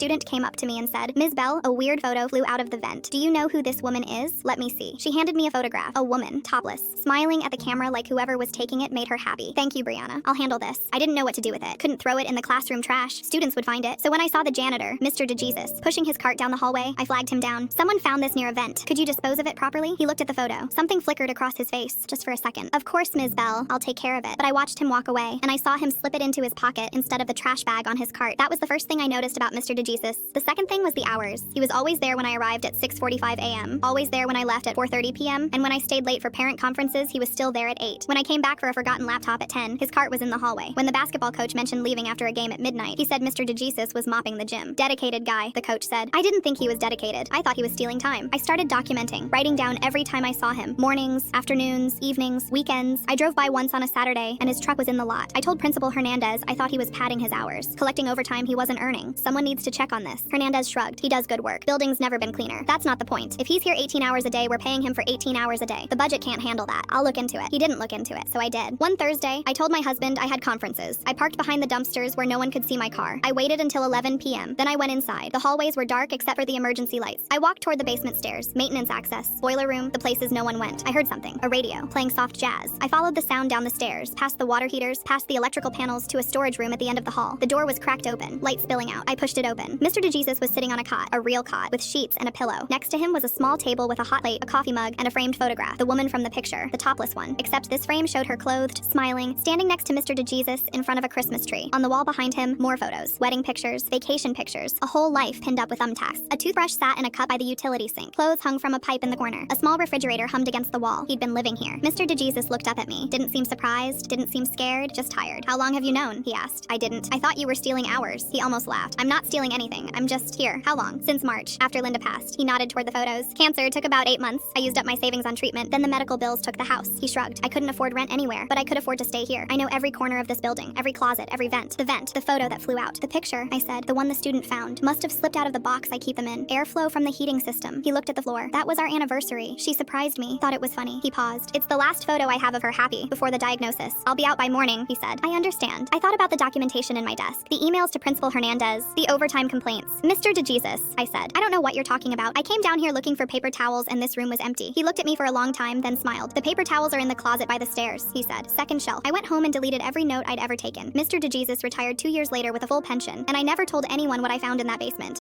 student came up to me and said, "Ms. Bell, a weird photo flew out of the vent. Do you know who this woman is? Let me see." She handed me a photograph. A woman, topless, smiling at the camera like whoever was taking it made her happy. "Thank you, Brianna. I'll handle this." I didn't know what to do with it. Couldn't throw it in the classroom trash. Students would find it. So when I saw the janitor, Mr. DeJesus, pushing his cart down the hallway, I flagged him down. "Someone found this near a vent. Could you dispose of it properly?" He looked at the photo. Something flickered across his face, just for a second. "Of course, Ms. Bell. I'll take care of it." But I watched him walk away, and I saw him slip it into his pocket instead of the trash bag on his cart. That was the first thing I noticed about Mr. DeJesus. The second thing was the hours. He was always there when I arrived at 6:45 a.m., always there when I left at 4:30 p.m., and when I stayed late for parent conferences, he was still there at 8. When I came back for a forgotten laptop at 10, his cart was in the hallway. When the basketball coach mentioned leaving after a game at midnight, he said Mr. DeJesus was mopping the gym. "Dedicated guy," the coach said. I didn't think he was dedicated. I thought he was stealing time. I started documenting, writing down every time I saw him. Mornings, afternoons, evenings, weekends. I drove by once on a Saturday, and his truck was in the lot. I told Principal Hernandez I thought he was padding his hours, collecting overtime he wasn't earning. Someone needs to check on this. Hernandez shrugged. He does good work. Building's never been cleaner. That's not the point. If he's here 18 hours a day, we're paying him for 18 hours a day. The budget can't handle that. I'll look into it. He didn't look into it, so I did. One Thursday, I told my husband I had conferences. I parked behind the dumpsters where no one could see my car. I waited until 11 p.m. Then I went inside. The hallways were dark except for the emergency lights. I walked toward the basement stairs, maintenance access, boiler room, the places no one went. I heard something, a radio, playing soft jazz. I followed the sound down the stairs, past the water heaters, past the electrical panels to a storage room at the end of the hall. The door was cracked open, light spilling out. I pushed it open. Mr. DeJesus was sitting on a cot, a real cot, with sheets and a pillow. Next to him was a small table with a hot plate, a coffee mug, and a framed photograph. The woman from the picture, the topless one. Except this frame showed her clothed, smiling, standing next to Mr. DeJesus in front of a Christmas tree. On the wall behind him, more photos. Wedding pictures, vacation pictures, a whole life pinned up with thumbtacks. A toothbrush sat in a cup by the utility sink. Clothes hung from a pipe in the corner. A small refrigerator hummed against the wall. He'd been living here. Mr. DeJesus looked up at me. Didn't seem surprised, didn't seem scared, just tired. "How long have you known?" he asked. I didn't. "I thought you were stealing hours." He almost laughed. "I'm not stealing anything. I'm just here." "How long?" "Since March, after Linda passed." He nodded toward the photos. "Cancer took about 8 months. I used up my savings on treatment. Then the medical bills took the house." He shrugged. "I couldn't afford rent anywhere, but I could afford to stay here. I know every corner of this building, every closet, every vent. The photo that flew out. The picture," I said, "the one the student found, must have slipped out of the box I keep them in. Airflow from the heating system." He looked at the floor. "That was our anniversary. She surprised me. Thought it was funny." He paused. "It's the last photo I have of her happy, before the diagnosis. I'll be out by morning," he said. "I understand." I thought about the documentation in my desk, the emails to Principal Hernandez, the overtime complaints. "Mr. DeJesus," I said, "I don't know what you're talking about. I came down here looking for paper towels and this room was empty." He looked at me for a long time, then smiled. "The paper towels are in the closet by the stairs," he said. "Second shelf." I went home and deleted every note I'd ever taken. Mr. DeJesus retired 2 years later with a full pension, and I never told anyone what I found in that basement.